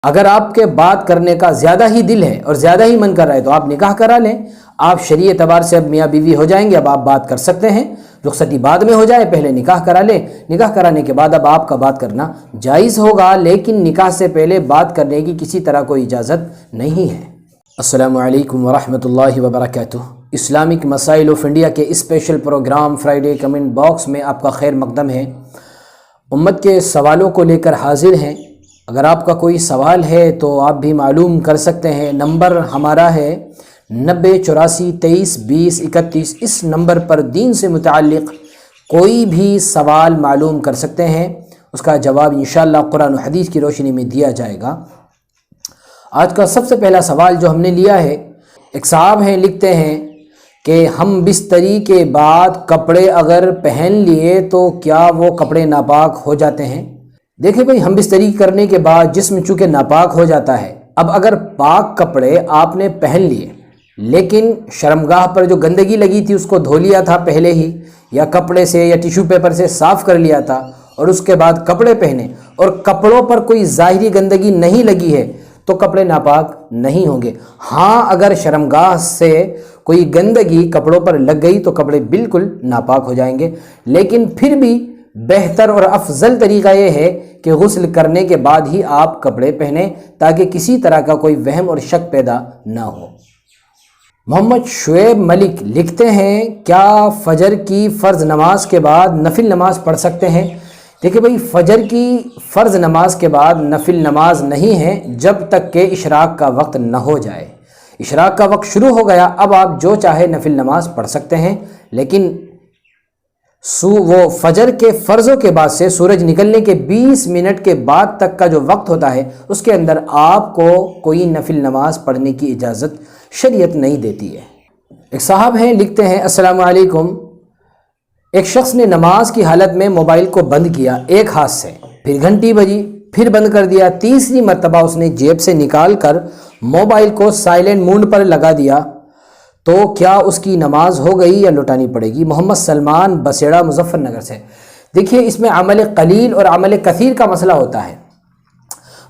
اگر آپ کے بات کرنے کا زیادہ ہی دل ہے اور زیادہ ہی من کر رہا ہے تو آپ نکاح کرا لیں، آپ شرعی اعتبار سے اب میاں بیوی ہو جائیں گے، اب آپ بات کر سکتے ہیں، رخصتی بعد میں ہو جائے، پہلے نکاح کرا لیں، نکاح کرانے کے بعد اب آپ کا بات کرنا جائز ہوگا، لیکن نکاح سے پہلے بات کرنے کی کسی طرح کوئی اجازت نہیں ہے۔ السلام علیکم ورحمۃ اللہ وبرکاتہ۔ اسلامک مسائل آف انڈیا کے special programme Friday comment box میں آپ کا خیر مقدم ہے۔ امت کے سوالوں کو لے کر حاضر ہیں۔ اگر آپ کا کوئی سوال ہے تو آپ بھی معلوم کر سکتے ہیں۔ نمبر ہمارا ہے 9084232031۔ اس نمبر پر دین سے متعلق کوئی بھی سوال معلوم کر سکتے ہیں، اس کا جواب انشاءاللہ قرآن و حدیث کی روشنی میں دیا جائے گا۔ آج کا سب سے پہلا سوال جو ہم نے لیا ہے، ایک صاحب ہیں، لکھتے ہیں کہ ہم بستری کے بعد کپڑے اگر پہن لیے تو کیا وہ کپڑے ناپاک ہو جاتے ہیں؟ دیکھیں بھئی، ہم بستری کرنے کے بعد جسم چونکہ ناپاک ہو جاتا ہے، اب اگر پاک کپڑے آپ نے پہن لیے لیکن شرمگاہ پر جو گندگی لگی تھی اس کو دھو لیا تھا پہلے ہی، یا کپڑے سے یا ٹیشو پیپر سے صاف کر لیا تھا اور اس کے بعد کپڑے پہنے اور کپڑوں پر کوئی ظاہری گندگی نہیں لگی ہے تو کپڑے ناپاک نہیں ہوں گے۔ ہاں، اگر شرمگاہ سے کوئی گندگی کپڑوں پر لگ گئی تو کپڑے بالکل ناپاک ہو جائیں گے، لیکن پھر بھی بہتر اور افضل طریقہ یہ ہے کہ غسل کرنے کے بعد ہی آپ کپڑے پہنیں تاکہ کسی طرح کا کوئی وہم اور شک پیدا نہ ہو۔ محمد شعیب ملک لکھتے ہیں، کیا فجر کی فرض نماز کے بعد نفل نماز پڑھ سکتے ہیں؟ دیکھیں بھئی، فجر کی فرض نماز کے بعد نفل نماز نہیں ہے جب تک کہ اشراق کا وقت نہ ہو جائے۔ اشراق کا وقت شروع ہو گیا، اب آپ جو چاہے نفل نماز پڑھ سکتے ہیں، لیکن وہ فجر کے فرضوں کے بعد سے سورج نکلنے کے 20 منٹ کے بعد تک کا جو وقت ہوتا ہے اس کے اندر آپ کو کوئی نفل نماز پڑھنے کی اجازت شریعت نہیں دیتی ہے۔ ایک صاحب ہیں، لکھتے ہیں، السلام علیکم، ایک شخص نے نماز کی حالت میں موبائل کو بند کیا ایک ہاتھ سے، پھر گھنٹی بجی، پھر بند کر دیا، تیسری مرتبہ اس نے جیب سے نکال کر موبائل کو سائلنٹ موڈ پر لگا دیا، تو کیا اس کی نماز ہو گئی یا لوٹانی پڑے گی؟ محمد سلمان بسیڑا مظفر نگر سے۔ دیکھیے، اس میں عمل قلیل اور عمل کثیر کا مسئلہ ہوتا ہے۔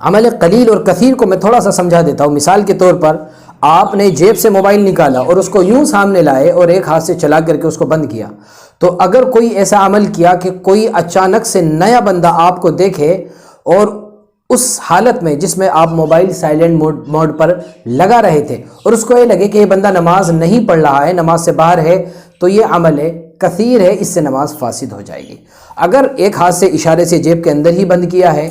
عمل قلیل اور کثیر کو میں تھوڑا سا سمجھا دیتا ہوں۔ مثال کے طور پر آپ نے جیب سے موبائل نکالا اور اس کو یوں سامنے لائے اور ایک ہاتھ سے چلا کر کے اس کو بند کیا، تو اگر کوئی ایسا عمل کیا کہ کوئی اچانک سے نیا بندہ آپ کو دیکھے اور اس حالت میں جس میں آپ موبائل سائلنٹ موڈ پر لگا رہے تھے اور اس کو یہ لگے کہ یہ بندہ نماز نہیں پڑھ رہا ہے، نماز سے باہر ہے، تو یہ عمل کثیر ہے، اس سے نماز فاسد ہو جائے گی۔ اگر ایک ہاتھ سے اشارے سے جیب کے اندر ہی بند کیا ہے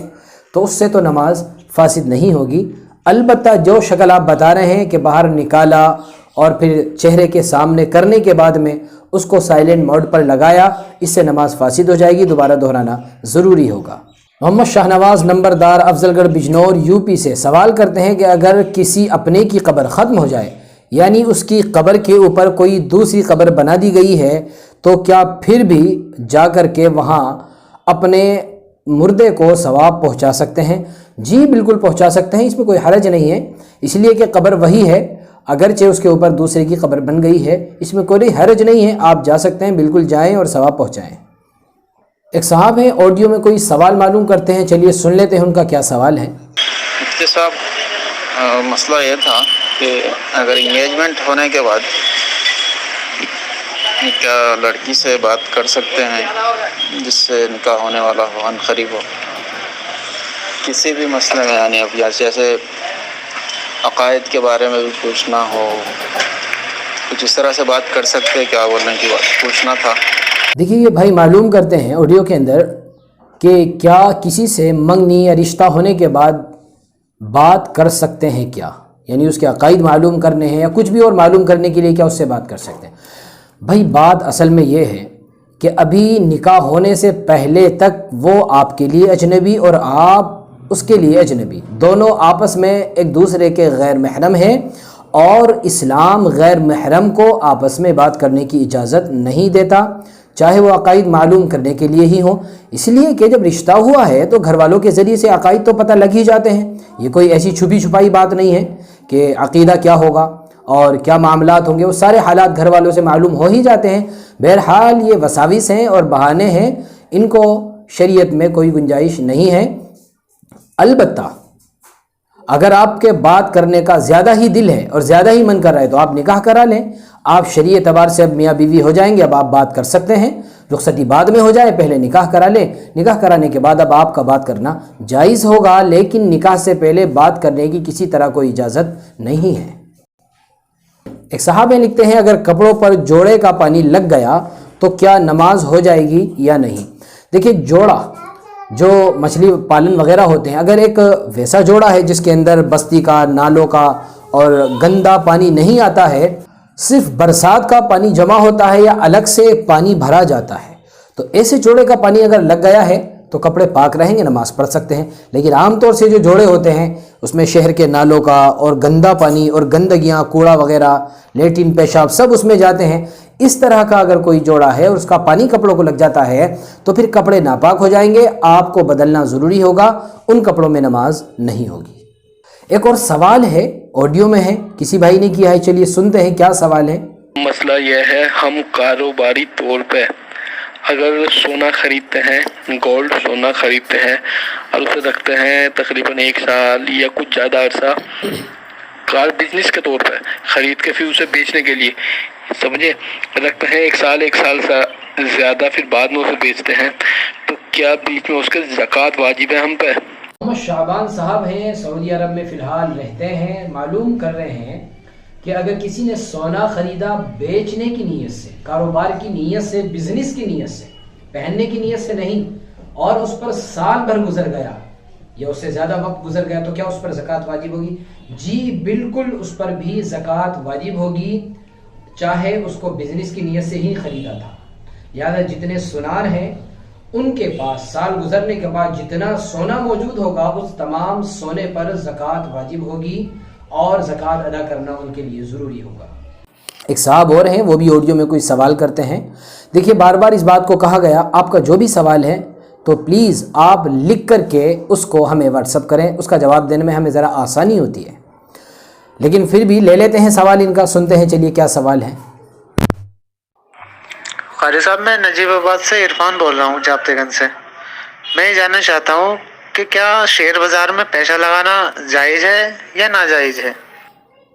تو اس سے تو نماز فاسد نہیں ہوگی۔ البتہ جو شکل آپ بتا رہے ہیں کہ باہر نکالا اور پھر چہرے کے سامنے کرنے کے بعد میں اس کو سائلنٹ موڈ پر لگایا، اس سے نماز فاسد ہو جائے گی، دوبارہ دہرانا ضروری ہوگا۔ محمد شاہنواز نمبردار افضل گڑھ بجنور یو پی سے سوال کرتے ہیں کہ اگر کسی اپنے کی قبر ختم ہو جائے، یعنی اس کی قبر کے اوپر کوئی دوسری قبر بنا دی گئی ہے، تو کیا پھر بھی جا کر کے وہاں اپنے مردے کو ثواب پہنچا سکتے ہیں؟ جی بالکل پہنچا سکتے ہیں، اس میں کوئی حرج نہیں ہے، اس لیے کہ قبر وہی ہے، اگرچہ اس کے اوپر دوسرے کی قبر بن گئی ہے، اس میں کوئی حرج نہیں ہے، آپ جا سکتے ہیں، بالکل جائیں اور ثواب پہنچائیں۔ ایک صاحب ہیں، آڈیو میں کوئی سوال معلوم کرتے ہیں، چلیے سن لیتے ہیں ان کا کیا سوال ہے۔ مفتی صاحب، مسئلہ یہ تھا کہ اگر انگیجمنٹ ہونے کے بعد کیا لڑکی سے بات کر سکتے ہیں جس سے نکاح ہونے والا ہو، عن قریب ہو، کسی بھی مسئلے میں، یعنی اب جیسے عقائد کے بارے میں بھی پوچھنا ہو، کچھ اس طرح سے بات کر سکتے؟ کیا بولنے کی بات پوچھنا تھا۔ دیکھیے، یہ بھائی معلوم کرتے ہیں آڈیو کے اندر کہ کیا کسی سے منگنی یا رشتہ ہونے کے بعد بات کر سکتے ہیں کیا، یعنی اس کے عقائد معلوم کرنے ہیں یا کچھ بھی اور معلوم کرنے کے لیے کیا اس سے بات کر سکتے ہیں؟ بھائی بات اصل میں یہ ہے کہ ابھی نکاح ہونے سے پہلے تک وہ آپ کے لیے اجنبی اور آپ اس کے لیے اجنبی، دونوں آپس میں ایک دوسرے کے غیر محرم ہیں، اور اسلام غیر محرم کو آپس میں بات کرنے کی اجازت نہیں دیتا، چاہے وہ عقائد معلوم کرنے کے لیے ہی ہوں، اس لیے کہ جب رشتہ ہوا ہے تو گھر والوں کے ذریعے سے عقائد تو پتہ لگ ہی جاتے ہیں، یہ کوئی ایسی چھپی چھپائی بات نہیں ہے کہ عقیدہ کیا ہوگا اور کیا معاملات ہوں گے، وہ سارے حالات گھر والوں سے معلوم ہو ہی جاتے ہیں۔ بہرحال یہ وساوس ہیں اور بہانے ہیں، ان کو شریعت میں کوئی گنجائش نہیں ہے۔ البتہ اگر آپ کے بات کرنے کا زیادہ ہی دل ہے اور زیادہ ہی من کر رہا ہے تو آپ نکاح کرا لیں، آپ شرعی اعتبار سے اب میاں بیوی ہو جائیں گے، اب آپ بات کر سکتے ہیں، رخصتی بعد میں ہو جائے، پہلے نکاح کرا لیں، نکاح کرانے کے بعد اب آپ کا بات کرنا جائز ہوگا، لیکن نکاح سے پہلے بات کرنے کی کسی طرح کوئی اجازت نہیں ہے۔ ایک صحابی لکھتے ہیں اگر کپڑوں پر جوڑے کا پانی لگ گیا تو کیا نماز ہو جائے گی یا نہیں؟ دیکھیے جوڑا جو مچھلی پالن وغیرہ ہوتے ہیں، اگر ایک ویسا جوڑا ہے جس کے اندر بستی کا، نالوں کا اور گندا پانی نہیں آتا ہے، صرف برسات کا پانی جمع ہوتا ہے یا الگ سے پانی بھرا جاتا ہے، تو ایسے جوڑے کا پانی اگر لگ گیا ہے تو کپڑے پاک رہیں گے، نماز پڑھ سکتے ہیں۔ لیکن عام طور سے جو جوڑے ہوتے ہیں اس میں شہر کے نالوں کا اور گندا پانی اور گندگیاں، کوڑا وغیرہ، لیٹرین، پیشاب سب اس میں جاتے ہیں، اس طرح کا اگر کوئی جوڑا ہے اور اس کا پانی کپڑوں کو لگ جاتا ہے تو پھر کپڑے ناپاک ہو جائیں گے، آپ کو بدلنا ضروری ہوگا، ان کپڑوں میں نماز نہیں ہوگی۔ ایک اور سوال ہے، آڈیو میں ہے، کسی بھائی نے کیا ہے، چلیے سنتے ہیں کیا سوال ہے۔ مسئلہ یہ ہے ہم کاروباری طور پہ اگر سونا خریدتے ہیں، گولڈ سونا خریدتے ہیں اور اسے رکھتے ہیں تقریباً 1 سال یا کچھ زیادہ عرصہ بزنس کے طور پہ خرید کے پھر اسے بیچنے کے لیے سمجھے رکھتے ہیں 1 سال سے زیادہ، پھر بعد میں اسے بیچتے ہیں، تو کیا بیچ میں اس کے زکوٰۃ واجب ہے ہم پہ؟ محمد شعبان صاحب ہیں، سعودی عرب میں فی الحال رہتے ہیں، معلوم کر رہے ہیں کہ اگر کسی نے سونا خریدا بیچنے کی نیت سے، کاروبار کی نیت سے، بزنس کی نیت سے، پہننے کی نیت سے نہیں، اور اس پر سال بھر گزر گیا یا اس سے زیادہ وقت گزر گیا تو کیا اس پر زکوٰۃ واجب ہوگی؟ جی بالکل، اس پر بھی زکوٰۃ واجب ہوگی، چاہے اس کو بزنس کی نیت سے ہی خریدا تھا۔ لہٰذا جتنے سونار ہیں ان کے پاس سال گزرنے کے بعد جتنا سونا موجود ہوگا اس تمام سونے پر زکوٰۃ واجب ہوگی اور زکوٰۃ ادا کرنا ان کے لیے ضروری ہوگا۔ ایک صاحب اور ہیں، وہ بھی آڈیو میں کوئی سوال کرتے ہیں۔ دیکھیے بار بار اس بات کو کہا گیا، آپ کا جو بھی سوال ہے تو پلیز آپ لکھ کر کے اس کو ہمیں واٹس اپ کریں، اس کا جواب دینے میں ہمیں ذرا آسانی ہوتی ہے، لیکن پھر بھی لے لیتے ہیں سوال ان کا، سنتے ہیں چلیے کیا سوال ہے۔ قاری صاحب میں نجیب آباد سے عرفان بول رہا ہوں، جابطے گنج سے۔ میں یہ جاننا چاہتا ہوں کہ کیا شیئر بازار میں پیسہ لگانا جائز ہے یا ناجائز ہے؟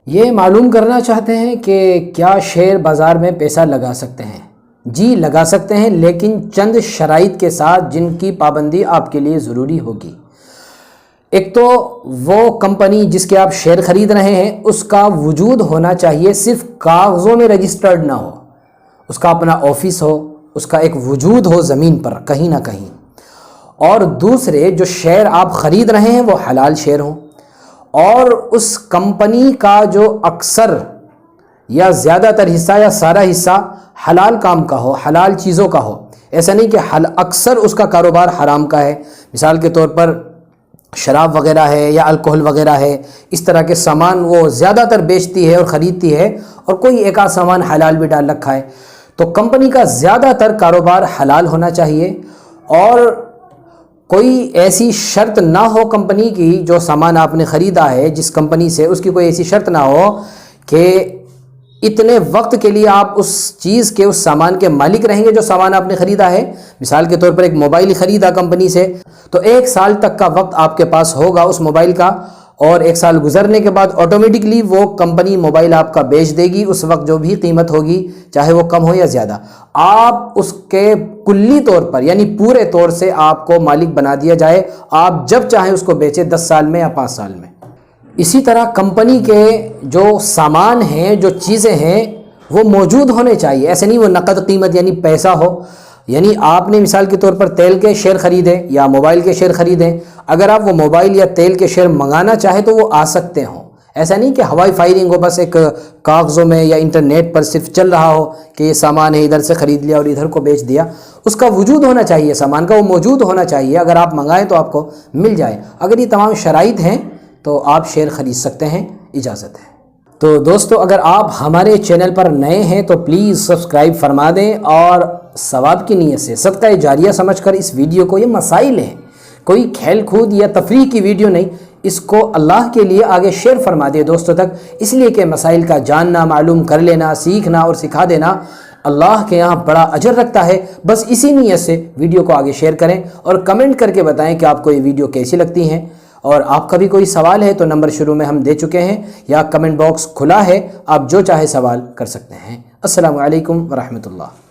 یہ معلوم کرنا چاہتے ہیں کہ کیا شیئر بازار میں پیسہ لگا سکتے ہیں؟ جی لگا سکتے ہیں، لیکن چند شرائط کے ساتھ جن کی پابندی آپ کے لیے ضروری ہوگی۔ ایک تو وہ کمپنی جس کے آپ شیئر خرید رہے ہیں اس کا وجود ہونا چاہیے، صرف کاغذوں میں رجسٹرڈ نہ ہو، اس کا اپنا آفس ہو، اس کا ایک وجود ہو زمین پر کہیں نہ کہیں، اور دوسرے جو شیئر آپ خرید رہے ہیں وہ حلال شیئر ہوں، اور اس کمپنی کا جو اکثر یا زیادہ تر حصہ یا سارا حصہ حلال کام کا ہو، حلال چیزوں کا ہو، ایسا نہیں کہ اکثر اس کا کاروبار حرام کا ہے۔ مثال کے طور پر شراب وغیرہ ہے یا الکحل وغیرہ ہے، اس طرح کے سامان وہ زیادہ تر بیچتی ہے اور خریدتی ہے، اور کوئی ایک آدھ سامان حلال بھی ڈال رکھا ہے، تو کمپنی کا زیادہ تر کاروبار حلال ہونا چاہیے، اور کوئی ایسی شرط نہ ہو کمپنی کی، جو سامان آپ نے خریدا ہے جس کمپنی سے، اس کی کوئی ایسی شرط نہ ہو کہ اتنے وقت کے لیے آپ اس چیز کے، اس سامان کے مالک رہیں گے جو سامان آپ نے خریدا ہے۔ مثال کے طور پر ایک موبائل خریدا کمپنی سے تو 1 سال تک کا وقت آپ کے پاس ہوگا اس موبائل کا، اور 1 سال گزرنے کے بعد آٹومیٹکلی وہ کمپنی موبائل آپ کا بیچ دے گی، اس وقت جو بھی قیمت ہوگی چاہے وہ کم ہو یا زیادہ، آپ اس کے کلی طور پر یعنی پورے طور سے آپ کو مالک بنا دیا جائے، آپ جب چاہیں اس کو بیچیں، 10 سال میں یا 5 سال میں۔ اسی طرح کمپنی کے جو سامان ہیں، جو چیزیں ہیں، وہ موجود ہونے چاہیے، ایسے نہیں وہ نقد قیمت یعنی پیسہ ہو، یعنی آپ نے مثال کے طور پر تیل کے شیئر خریدیں یا موبائل کے شیئر خریدیں، اگر آپ وہ موبائل یا تیل کے شیئر منگانا چاہیں تو وہ آ سکتے ہوں، ایسا نہیں کہ ہوائی فائرنگ ہو، بس ایک کاغذوں میں یا انٹرنیٹ پر صرف چل رہا ہو کہ یہ سامان ہے ادھر سے خرید لیا اور ادھر کو بیچ دیا، اس کا وجود ہونا چاہیے، سامان کا وہ موجود ہونا چاہیے، اگر آپ منگائیں تو آپ کو مل جائے۔ اگر یہ تمام شرائط ہیں تو آپ شیئر خرید سکتے ہیں، اجازت ہے۔ تو دوستو اگر آپ ہمارے چینل پر نئے ہیں تو پلیز سبسکرائب فرما دیں، اور ثواب کی نیت سے صدقہ جاریہ سمجھ کر اس ویڈیو کو، یہ مسائل ہیں، کوئی کھیل کود یا تفریح کی ویڈیو نہیں، اس کو اللہ کے لیے آگے شیئر فرما دیں دوستوں تک، اس لیے کہ مسائل کا جاننا، معلوم کر لینا، سیکھنا اور سکھا دینا اللہ کے یہاں بڑا اجر رکھتا ہے۔ بس اسی نیت سے ویڈیو کو آگے شیئر کریں اور کمنٹ کر کے بتائیں کہ آپ کو یہ ویڈیو کیسی لگتی ہیں، اور آپ کا بھی کوئی سوال ہے تو نمبر شروع میں ہم دے چکے ہیں، یا کمنٹ باکس کھلا ہے، آپ جو چاہے سوال کر سکتے ہیں۔ السلام علیکم ورحمۃ اللہ۔